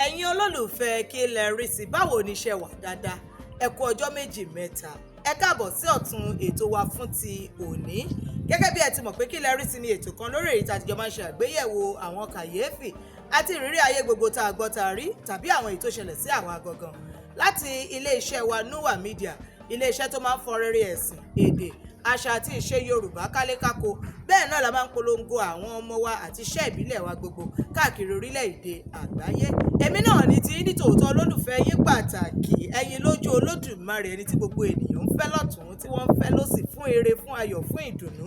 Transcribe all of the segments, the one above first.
ẹ̀yin olólùfẹ́ kí lẹ rí sí báwo ni iṣẹ́ wà dáadáa ẹ kú ọjọ́ méjì mẹ́ta ẹ káàbọ̀ sí ọ̀tún ètò wa fún ti òní gẹ́gẹ́ bí ẹ ti mọ̀ pé kí lẹ rí sí ni ètò kan lórí èyí tàtijọ́ máa ń ṣe àgbéyẹ̀wò àwọn kàyéfì àti ìrírí ayé gbogbo tá a gbọ́ tá a rí tàbí àwọn èyí tó ṣẹlẹ̀ sí àwa gangan láti ilé-iṣẹ́ wa Nua Media ilé-iṣẹ́ tó máa ń fọ rere ẹ̀sìn èdè àṣà àti ìṣe Yorùbá kálékáko bẹ́ẹ̀ náà la máa ń polongo àwọn ọmọ wa àti iṣẹ́ ìbílẹ̀ wa gbogbo káàkiri orílẹ̀-èdè àgbáyé èmi náà ní ti ní tòótọ́ olólùfẹ́ yín pàtàkì ẹ̀yin lójú Olódùmarè ẹni tí gbogbo ènìyàn ń fẹ́ lọ́tùn tí wọ́n ń fẹ́ lósì fún ire fún ayọ̀ fún ìdùnnú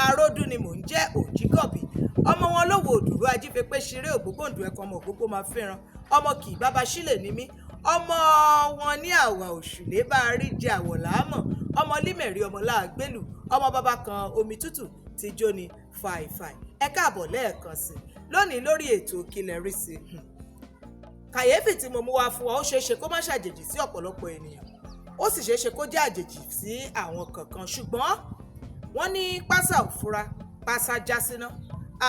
Aródún ni mò ń jẹ́ Òjígọ̀bì ọmọ wọn lówó òdùrú ajífẹ́pẹ́ ṣeré ògbógbòǹdù ẹ̀kọ́ ọmọ ògbógbò máa fẹ́ràn ọmọ kì í bábá sílẹ̀ ní mí ọmọ wọn ní àwà òṣùlé bá rí jẹ àwọ̀ láàmọ̀ ọmọ límẹ̀rí ọmọ láàgbélù ọmọ bàbá kan omi tútù ti jóni fàìfàì ẹ káàbọ̀ lẹ́ẹ̀kan sí lónìí lórí ètò Kí lẹ rí sí kàyéfì tí mo mú wá fún wa ó ṣeé ṣe kó má ṣàjèjì sí ọ̀pọ̀lọpọ̀ ènìyàn ó sì ṣeé ṣe kó jẹ́ àjèjì sí àwọn kankan ṣùgbọ́n wọ́n ní pásá òfura pásá já síná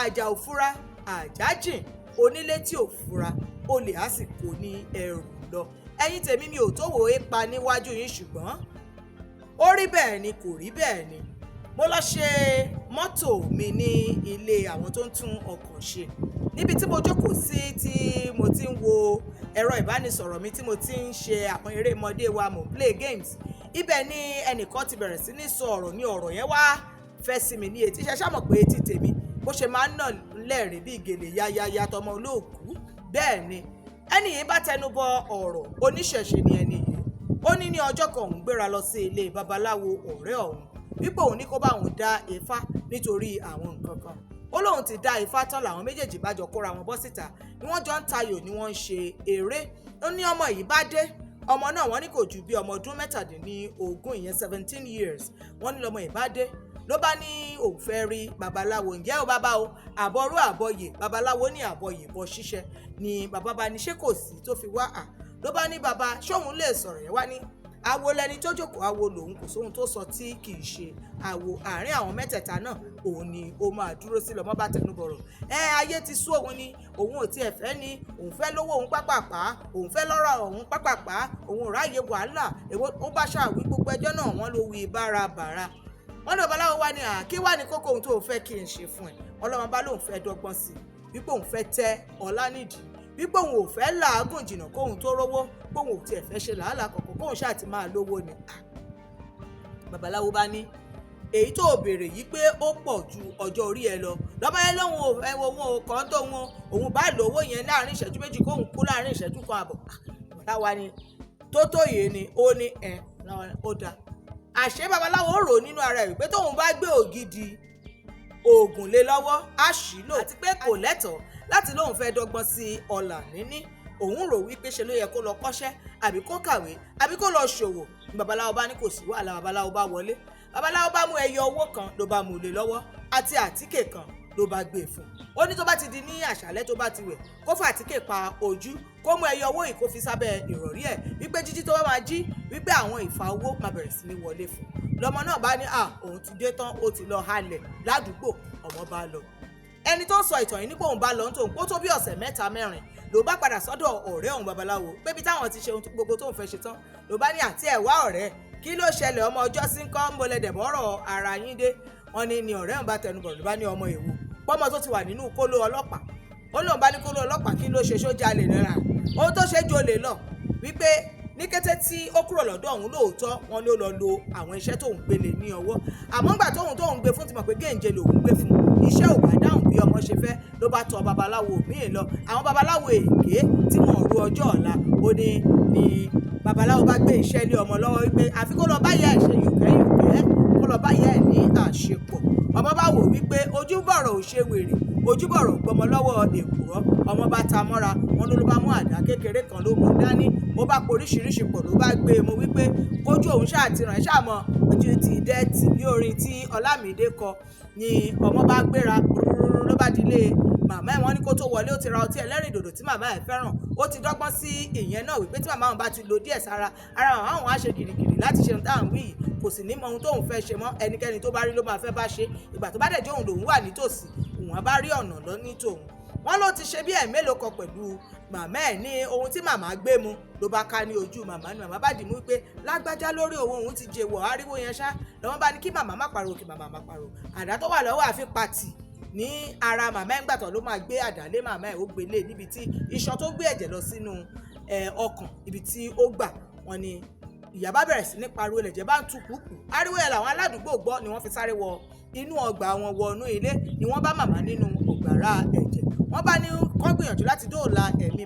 àjà òfura àjà jìn onílé tí òfura olè àsìkò ní ẹrù lọ ẹ̀yin tèmi mi ò tó wò é pa níwájú yín ṣùgbọ́n ó rí bẹ́ẹ̀ ni kò rí bẹ́ẹ̀ ni mo lọ ṣe mọ́tò mi ní ilé àwọn tó ń tún ọkọ̀ ṣe níbi tí mo jókòó sí tí mo ti ń wo ẹ̀rọ ìbánisọ̀rọ̀ mi tí mo ti ń ṣe àwọn eré ọmọdé wa mo play games ibẹ̀ ni ẹnìkan ti bẹ̀rẹ̀ sí ní sọ ọ̀rọ̀ ní ọ̀rọ̀ yẹn wá fẹ́ sí mi ní etí ṣe ṣàmọ̀ pé etí tèmi bó ṣe máa ń nà lẹ́rìí bí gèlè yáyáyá tọmọ olóòkú bẹ́ẹ̀ ni ẹni yìí bá tẹnu bọ ọ̀rọ̀ oníṣẹ̀ṣe ni ẹni yìí ó ní ọjọ́ kan òun gbéra lọ sí ilé babaláwo ọ̀rẹ́ òun wípé òun ní kó bá òun dá ifá nítorí àwọn nǹkan kan ó lóun ti dá ifá tán làwọn méjèèjì bá jọ kóra wọn bọ́ síta ni wọ́n jọ ń tayò ni wọ́n ń ṣe eré ó ní ọmọ yìí bá dé ọmọ náà wọ́n ní kò ju bí ọmọ ọdún 17 ìyẹn 17 years wọ́n ní lọ́mọ yìí bá dé ló bá ní òun fẹ́ rí babaláwo ǹjẹ́ ó bàbá o àbọ̀rú àbọ̀yè babaláwo ní àbọ̀yè bọ́ ṣíṣẹ́ ni bàbá bá ní ṣé kò sí tó fi wá ló bá ní bàbá ṣóun lè sọ̀rọ̀ yẹn wá ní awo lẹni tó jókòó awo lòun kò sóhun tó sọ tí kì í ṣe awo àárín àwọn mẹ́tẹ̀ẹ̀ta náà òun ni ó máa dúró sí lọ́mọ́ bá tẹnu bọ̀rọ̀ ayé ti sú òun ni òun ò tiẹ̀ fẹ́ ni òun fẹ́ lówó òun pápápá òun fẹ́ lọ́rọ̀ òun pápápá òun ò ráyè wàhálà èwo ó bá ṣàwí gbogbo ẹjọ́ náà wọ́n ló wí bárabàra wọ́n ní babaláwo wá ní kí wá ní kókó ohun tó fẹ́ kí n ṣe fún ẹ ọlọ́mọ bá lóun fẹ́ dọ́gbọ́n sí i wípé òun fẹ́ tẹ́ ọlá nídìí wípé òun ò fẹ́ làágùn jìnnà kóhun tó rówó póhun ò tiẹ̀ fẹ́ ṣe làálàá kọ̀ọ̀kan kóhun ṣáà ti máa lówó ni. babaláwo bá ní èyí tó béèrè yìí pé ó pọ̀ ju ọjọ́ orí ẹ lọ lọ́mọ yẹn lóhun òun ò kàn tó òun bá lówó yẹn láàrin ìṣẹ́jú méjì kóhun kú láàrin ìṣẹ́jú kan àbọ̀. babaláwa ni tó yé ni ó ní ó dáa àṣé babaláwo rò nínú ara ẹ̀ wípé tóun bá gbé ògidì oògùn lé lọ́wọ́ á ṣìlò àti pé kò lẹ́tọ̀ọ́ láti lóun fẹ́ dọ́gbọ́n sí ọlà níní òun rò wípé ṣe ló yẹ kó lọ kọ́ṣẹ́ àbí kó kàwé àbí kó lọ ṣòwò babaláwo bá ní kò sí wàhálà babaláwo bá wọlé babaláwo bá mú ẹyọ owó kan ló bá mú lé lọ́wọ́ àti àtíkè kan ló bá gbé fún ó ní tó bá ti di ní àṣálẹ́ tó bá ti wẹ̀ kó fà àtíkè pa ojú kó mú ẹyọ owó yìí kó fi sábẹ́ ìrọ̀rí ẹ̀ wípé jíjí tó bá máa jí wípé àwọn ìfà owó máa bẹ̀rẹ̀ sí ní wọlé fún lọmọ náà bá ní òun ti dé tán ó ti lọ halẹ̀ ládùúgbò ọmọ bá lọ ẹni tó sọ ìtàn yìí nípò òun bá lọ tóun kó tó bí ọ̀sẹ̀ 3-4 ló bá padà sọ́dọ̀ ọ̀rẹ́ òun babaláwo pé bí táwọn ti ṣe ohun gbogbo tóun fẹ́ ṣe tán ló bá ní àti ẹ̀wá ọ̀rẹ́ kí ló ṣẹlẹ̀ ọmọ ọjọ́ sí ń kọ́ ń bolẹ̀ dẹ̀bọ́rọ̀ ara yín dé wọn ní ọ̀rẹ́ òun bá tẹnubọ̀ ló bá ní ọmọ èwo pọ́mọ tó ti wà nínú kóló ọlọ́pàá ó lóun bá ní kóló ọlọ́pàá kí ló ṣe sójà lè náírà ohun tó ṣe jolè lọ wípé ní kété tí ó kúrò lọ́dọ̀ òun lóòótọ́ wọn ló lọ lo àwọn iṣẹ́ tóun gbélé ní ọwọ́ àmọ́ ńgbà tóun gbé fún ti mọ̀ pé géǹjẹ lòun gbé fún iṣẹ́ ò bá dáhùn bí ọmọ ṣe fẹ́ ló bá tọ babaláwo míì lọ àwọn babaláwo èké tí wọ́n ru ọjọ́ ọ̀la ó ní babaláwo bá gbé iṣẹ́ lé ọmọ lọ́wọ́ wípé àfi kó lọ báyà ẹ̀ ṣe yùkẹ́ kó lọ báyà ẹ̀ ní àṣepọ̀ ọmọ bá wò wípé ojúbọ̀rọ̀ ò ṣe wèrè ojúbọ̀rọ̀ gbọmọ lọ́wọ́ èkùrọ́ ọmọ bá ta mọ́ra wọn ló bá mú àdá kékeré kan ló mú dání ó bá poríṣiríṣi pọ̀ ló bá gbé e mú wípé kójú òun ṣàtìràn ṣàmọ́ ojú ti dẹ́ẹ̀tì bí orin tí Ọlámídé kọ ni ọmọ bá gbéra ló bá dilé màmá ẹ̀ wọ́n ní kó tó wọlé ó ti ra ọtí ẹlẹ́rìndòdò tí màmá ẹ̀ fẹ́ràn ó ti dọ́gbọ́n sí ìyẹn náà wípé tí màmá wọn bá ti lo díẹ̀ sára ara màmá wọn á ṣe gìrìgìrì láti ṣe ohun táwọn wí yìí kò sì ní mọ ohun tóun fẹ́ ṣe mọ́ ẹnikẹ́ni tó bá rí ló máa fẹ́ bá ṣe ìgbà tó bá dẹ̀ jẹ́ òun lòun wà nítòsí òun á bá rí ọ̀nà lọ ní tòun wọ́n ló ti ṣe bí ẹ̀mélòó kan pẹ̀lú màmá ẹ̀ ní ohun tí màmá gbé mu ló bá ká ní ojú màmá ni màmá bá dì mú pé lágbájá lórí òun ti jẹ́wọ́ ariwo yẹn ṣá lọ́wọ́n bá ní kí màmá má pariwo kí màmá má pariwo àdá tó wà lọ́wọ́ àfi pàtì ní ara màmá ẹ̀ ń gbàtọ̀ ló máa gbé àdá lé màmá ẹ̀ ó gbélé níbi tí iṣan tó gbé ẹ̀jẹ̀ lọ sínú ọkàn ibi tí ó gbà wọ́n ní ìyá bá bẹ̀rẹ̀ sí ní pariwo ẹ̀jẹ̀ bá ń tú kúkú ariwo ẹ̀ làwọn aládùúgbò gbọ́ ni wọ́n fi sáré wọ inú ọgbà wọn wọnú ilé ni wọ́n bá màmá nínú ọgbàrá ẹ̀jẹ̀ wọ́n bá ní kó gbìyànjú láti dóòlà ẹ̀mí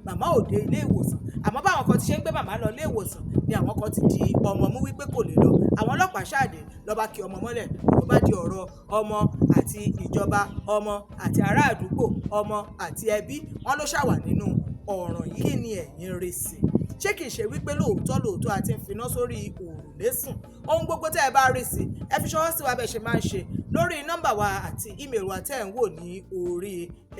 màmá ò dé ilé ìwòsàn àmọ́ báwọn kan ti ṣe ń gbé màmá lọ ilé ìwòsàn ni àwọn kan ti di ọmọ mú wípé kò lè lọ àwọn ọlọ́pàá ṣáàdé ló bá kí ọmọ mọ́lẹ̀ ló bá di ọ̀rọ̀ ọmọ àti ìjọba ọmọ àti ará àdúgbò ọmọ àti ẹbí wọn ló ṣàwà nínú ọ̀ràn yìí ní ẹ̀yìn rèsì ṣé kìí ṣe wípé lóòótọ́ àti ń finá sórí òrùlé sùn ohun gbogbo tẹ́ ẹ bá rí sí ẹ fi ṣọwọ́ sí wa bẹ́ẹ̀ ṣe máa ń ṣe lórí nọ́mbà wa àti ímeèlì wa tẹ́ ẹ̀ ń wò ní orí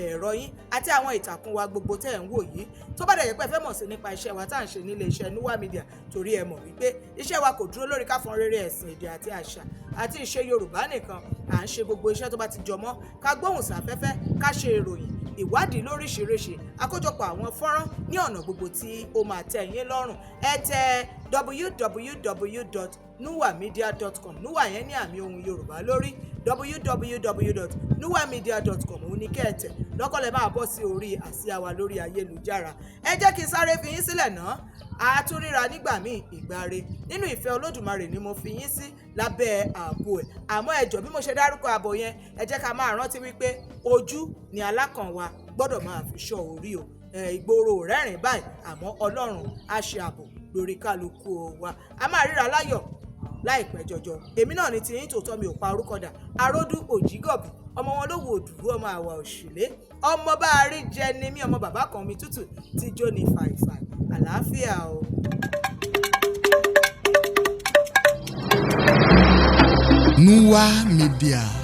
ẹ̀rọ yín àti àwọn ìtàkùn wa gbogbo tẹ́ ẹ̀ ń wò yìí tó bá dẹ̀ yẹ pé ẹ fẹ́ mọ̀ sí nípa iṣẹ́ wa tá à ń ṣe nílé iṣẹ́ Nuwa Media torí ẹ mọ̀ wípé iṣẹ́ wa kò dúró lórí káfọ́n rere ẹ̀sìn èdè àti àṣà àti ìṣe Yorùbá nìkan à ń ṣe gbogbo iṣẹ́ tó bá ti jọmọ́ ká gbóhùn sáfẹ́fẹ́ ká ṣe ìròyìn ìwádìí lóríṣiríṣi àkójọpọ̀ àwọn fọ́nrán ní ọ̀nà gbogbo tí ó máa tẹ́ yín lọ́rùn ẹ tẹ www.nuwamedia.com Nuwa yẹn ní àmì ohùn Yorùbá lórí www.nuwamedia.com òun ní kẹ́ẹ̀tẹ̀ lọ́kọ̀lẹ́ máa bọ́ sí orí àsíá wa lórí ayélujára ẹ jẹ́ kí n sáré fi yín sílẹ̀ náà àtúnríra nígbà míì ìgbàre nínú ìfẹ́ Olódùmarè ni mo fi yín sí lábẹ́ ààbò ẹ̀ àmọ́ ẹjọ́ bí mo ṣe dárúkọ ààbò yẹn ẹ jẹ́ ká máa rántí wípé ojú ni alákàn wa gbọ́dọ̀ máa fi ṣọ́ orí o ìgboro rẹ́rìn báyìí àmọ́ Ọlọ́run á ṣe ààbò lórí kálukú wa a máa ríra láyọ̀ láìpẹ́ jọjọ èmi náà ni tiyín tòótọ́ mi ò pa orúkọ dà Aródú Òjígọ̀bì ọmọ wọn ló wo òdùrú ọmọ àwà òṣèlé ọmọ bá a rí jẹ ni mí ọmọ bàbá kan mi tútù tí jó ní fàìfàì àlàáfíà o. Nuwa Media.